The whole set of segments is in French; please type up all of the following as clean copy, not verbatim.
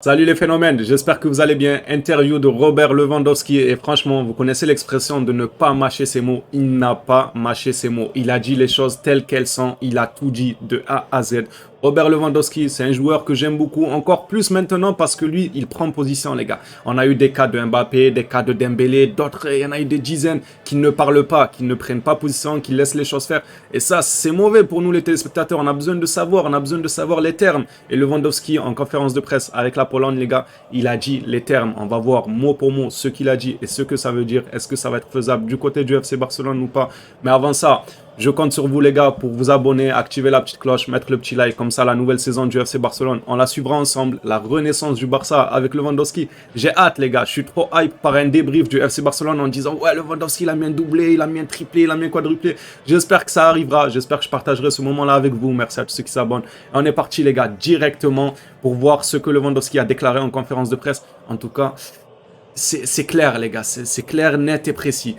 Salut les phénomènes, j'espère que vous allez bien. Interview de Robert Lewandowski et franchement, vous connaissez l'expression de ne pas mâcher ses mots. Il n'a pas mâché ses mots. Il a dit les choses telles qu'elles sont. Il a tout dit de A à Z. Robert Lewandowski, c'est un joueur que j'aime beaucoup, encore plus maintenant parce que lui, il prend position, les gars. On a eu des cas de Mbappé, des cas de Dembélé, d'autres, il y en a eu des dizaines qui ne parlent pas, qui ne prennent pas position, qui laissent les choses faire. Et ça, c'est mauvais pour nous les téléspectateurs. On a besoin de savoir, on a besoin de savoir les termes. Et Lewandowski, en conférence de presse avec la Pologne, les gars, il a dit les termes. On va voir mot pour mot ce qu'il a dit et ce que ça veut dire. Est-ce que ça va être faisable du côté du FC Barcelone ou pas? Mais avant ça, je compte sur vous les gars pour vous abonner, activer la petite cloche, mettre le petit like. Comme ça, la nouvelle saison du FC Barcelone, on la suivra ensemble. La renaissance du Barça avec Lewandowski. J'ai hâte les gars, je suis trop hype par un débrief du FC Barcelone en disant ouais Lewandowski il a mis un doublé, il a mis un triplé, il a mis un quadruplé. J'espère que ça arrivera, j'espère que je partagerai ce moment là avec vous. Merci à tous ceux qui s'abonnent. Et on est parti les gars directement pour voir ce que Lewandowski a déclaré en conférence de presse. En tout cas, c'est clair les gars, c'est clair, net et précis.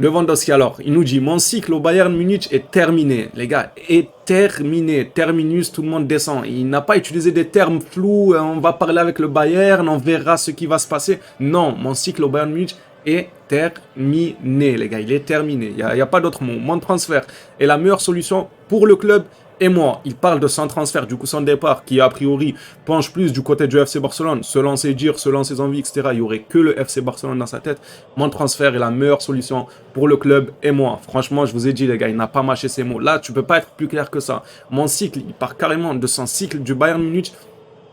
Lewandowski alors, il nous dit mon cycle au Bayern Munich est terminé, les gars, est terminé, terminus, tout le monde descend. Il n'a pas utilisé des termes flous, on va parler avec le Bayern, on verra ce qui va se passer. Non, mon cycle au Bayern Munich est terminé, les gars, il est terminé. Il n'y a pas d'autre mot. Mon transfert est la meilleure solution pour le club et moi. Il parle de son transfert, du coup son départ, qui a priori penche plus du côté du FC Barcelone. Selon ses dires, selon ses envies, etc. Il n'y aurait que le FC Barcelone dans sa tête. Mon transfert est la meilleure solution pour le club et moi. Franchement, je vous ai dit les gars, il n'a pas mâché ses mots. Là, tu peux pas être plus clair que ça. Mon cycle, il part carrément de son cycle du Bayern Munich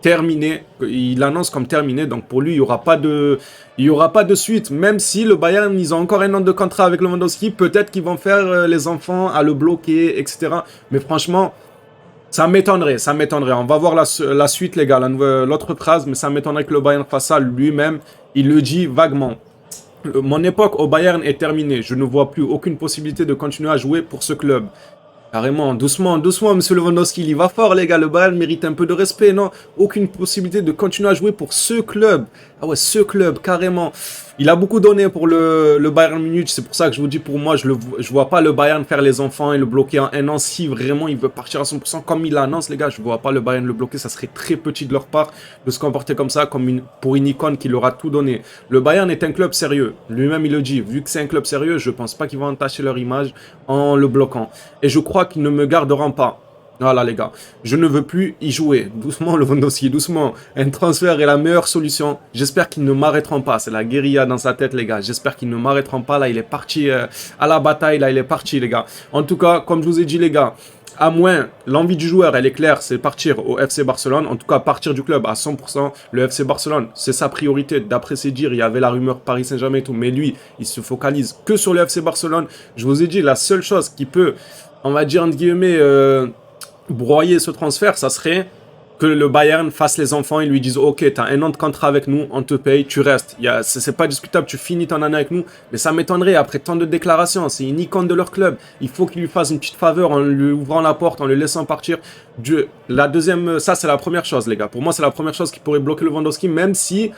terminé, il l'annonce comme terminé, donc pour lui, il y aura pas de suite, même si le Bayern, ils ont encore un an de contrat avec Lewandowski, peut-être qu'ils vont faire les enfants à le bloquer, etc. Mais franchement, ça m'étonnerait, ça m'étonnerait. On va voir la suite, les gars, l'autre phrase, mais ça m'étonnerait que le Bayern fasse ça lui-même. Il le dit vaguement. Mon époque au Bayern est terminée. Je ne vois plus aucune possibilité de continuer à jouer pour ce club. Carrément, doucement, doucement, monsieur Lewandowski, il va fort, les gars. Le Bayern mérite un peu de respect, non? Aucune possibilité de continuer à jouer pour ce club. Ah ouais, ce club, carrément. Il a beaucoup donné pour le Bayern Munich. C'est pour ça que je vous dis, pour moi, je vois pas le Bayern faire les enfants et le bloquer en un an. Si vraiment il veut partir à 100%, comme il l'annonce, les gars, je vois pas le Bayern le bloquer. Ça serait très petit de leur part de se comporter comme ça, comme pour une icône qui leur a tout donné. Le Bayern est un club sérieux. Lui-même, il le dit. Vu que c'est un club sérieux, je pense pas qu'ils vont entacher leur image en le bloquant. Et je crois qu'ils ne me garderont pas. Voilà les gars, je ne veux plus y jouer. Doucement Lewandowski, doucement. Un transfert est la meilleure solution. J'espère qu'ils ne m'arrêteront pas. C'est la guérilla dans sa tête les gars. J'espère qu'ils ne m'arrêteront pas. Là il est parti à la bataille. Là il est parti les gars. En tout cas, comme je vous ai dit les gars, à moins, l'envie du joueur, elle est claire, c'est partir au FC Barcelone. En tout cas, partir du club à 100%. Le FC Barcelone, c'est sa priorité. D'après ses dires, il y avait la rumeur Paris Saint-Germain et tout. Mais lui, il se focalise que sur le FC Barcelone. Je vous ai dit, la seule chose qui peut, on va dire entre guillemets, broyer ce transfert, ça serait que le Bayern fasse les enfants et lui dise ok, t'as un an de contrat avec nous, on te paye, tu restes. C'est pas discutable, tu finis ton année avec nous, mais ça m'étonnerait après tant de déclarations. C'est une icône de leur club. Il faut qu'il lui fasse une petite faveur en lui ouvrant la porte, en le laissant partir. La deuxième, ça c'est la première chose les gars. Pour moi c'est la première chose qui pourrait bloquer Lewandowski, même si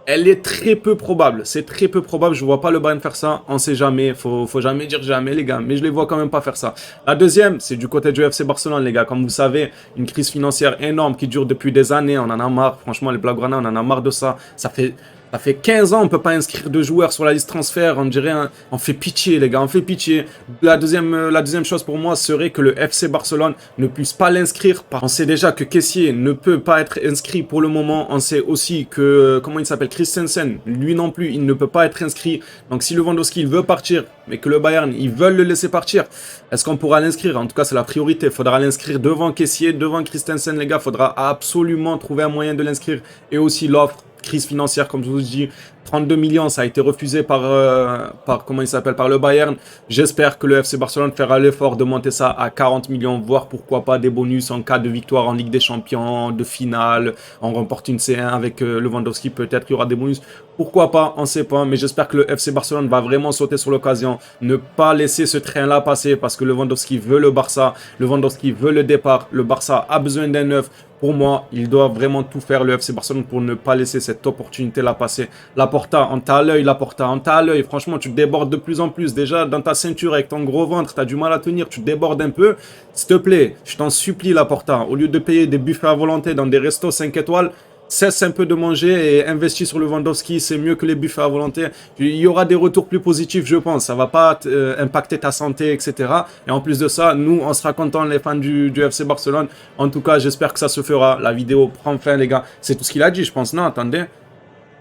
elle est très peu probable. C'est très peu probable. Je vois pas le Bayern faire ça. On sait jamais. Faut jamais dire jamais, les gars. Mais je les vois quand même pas faire ça. La deuxième, c'est du côté du FC Barcelone, les gars. Comme vous savez, une crise financière énorme qui dure depuis des années. On en a marre. Franchement, les Blaugrana, on en a marre de ça. Ça fait 15 ans, on peut pas inscrire de joueurs sur la liste transfert. On dirait, on fait pitié, les gars, on fait pitié. La deuxième chose pour moi serait que le FC Barcelone ne puisse pas l'inscrire. On sait déjà que Kessié ne peut pas être inscrit pour le moment. On sait aussi que, comment il s'appelle, Christensen, lui non plus, il ne peut pas être inscrit. Donc si Lewandowski, il veut partir, mais que le Bayern, ils veulent le laisser partir, est-ce qu'on pourra l'inscrire? En tout cas, c'est la priorité. Il faudra l'inscrire devant Kessié, devant Christensen, les gars. Il faudra absolument trouver un moyen de l'inscrire. Et aussi l'offre. Crise financière, comme je vous dis, 32 millions, ça a été refusé par comment il s'appelle, par le Bayern. J'espère que le FC Barcelone fera l'effort de monter ça à 40 millions, voire pourquoi pas des bonus en cas de victoire en Ligue des Champions, de finale, on remporte une C1 avec Lewandowski, peut-être qu'il y aura des bonus. Pourquoi pas, on sait pas, mais j'espère que le FC Barcelone va vraiment sauter sur l'occasion, ne pas laisser ce train-là passer parce que Lewandowski veut le Barça, Lewandowski veut le départ, le Barça a besoin d'un neuf. Pour moi, il doit vraiment tout faire le FC Barcelone pour ne pas laisser cette opportunité-là passer. Laporta, on t'a à l'œil, Laporta, on t'a à l'œil. Franchement, tu débordes de plus en plus. Déjà, dans ta ceinture, avec ton gros ventre, t'as du mal à tenir, tu débordes un peu. S'il te plaît, je t'en supplie, Laporta, au lieu de payer des buffets à volonté dans des restos 5 étoiles, cesse un peu de manger et investis sur Lewandowski, c'est mieux que les buffets à volonté. Il y aura des retours plus positifs, je pense. Ça va pas impacter ta santé, etc. Et en plus de ça, nous, on sera contents, les fans du FC Barcelone. En tout cas, j'espère que ça se fera. La vidéo prend fin, les gars. C'est tout ce qu'il a dit, je pense. Non, attendez.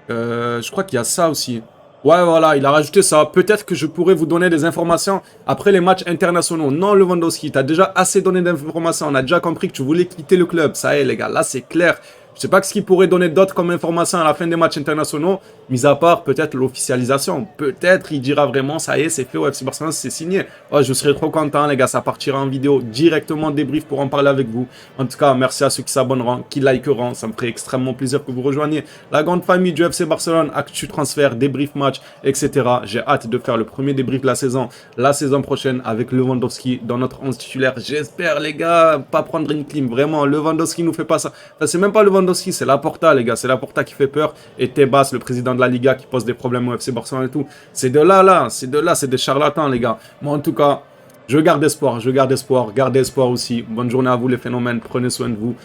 Je crois qu'il y a ça aussi. Ouais, voilà, il a rajouté ça. Peut-être que je pourrais vous donner des informations après les matchs internationaux. Non, Lewandowski, t'as déjà assez donné d'informations. On a déjà compris que tu voulais quitter le club. Ça y est, les gars, là, c'est clair. Je sais pas ce qu'il pourrait donner d'autre comme information à la fin des matchs internationaux, mis à part peut-être l'officialisation. Peut-être il dira vraiment, ça y est, c'est fait au FC Barcelone, c'est signé. Oh, je serais trop content, les gars. Ça partira en vidéo directement débrief pour en parler avec vous. En tout cas, merci à ceux qui s'abonneront, qui likeront. Ça me ferait extrêmement plaisir que vous rejoigniez la grande famille du FC Barcelone, actu transfert, débrief match, etc. J'ai hâte de faire le premier débrief de la saison prochaine avec Lewandowski dans notre 11 titulaire. J'espère, les gars, pas prendre une clim. Vraiment, Lewandowski nous fait pas ça. Enfin, c'est même pas Lewandowski, c'est Laporta, les gars. C'est Laporta qui fait peur. Et Tebas, le président de la Liga, qui pose des problèmes au FC Barcelone et tout. C'est de là, c'est des charlatans, les gars. Moi, en tout cas, je garde espoir. Gardez espoir aussi. Bonne journée à vous, les phénomènes. Prenez soin de vous.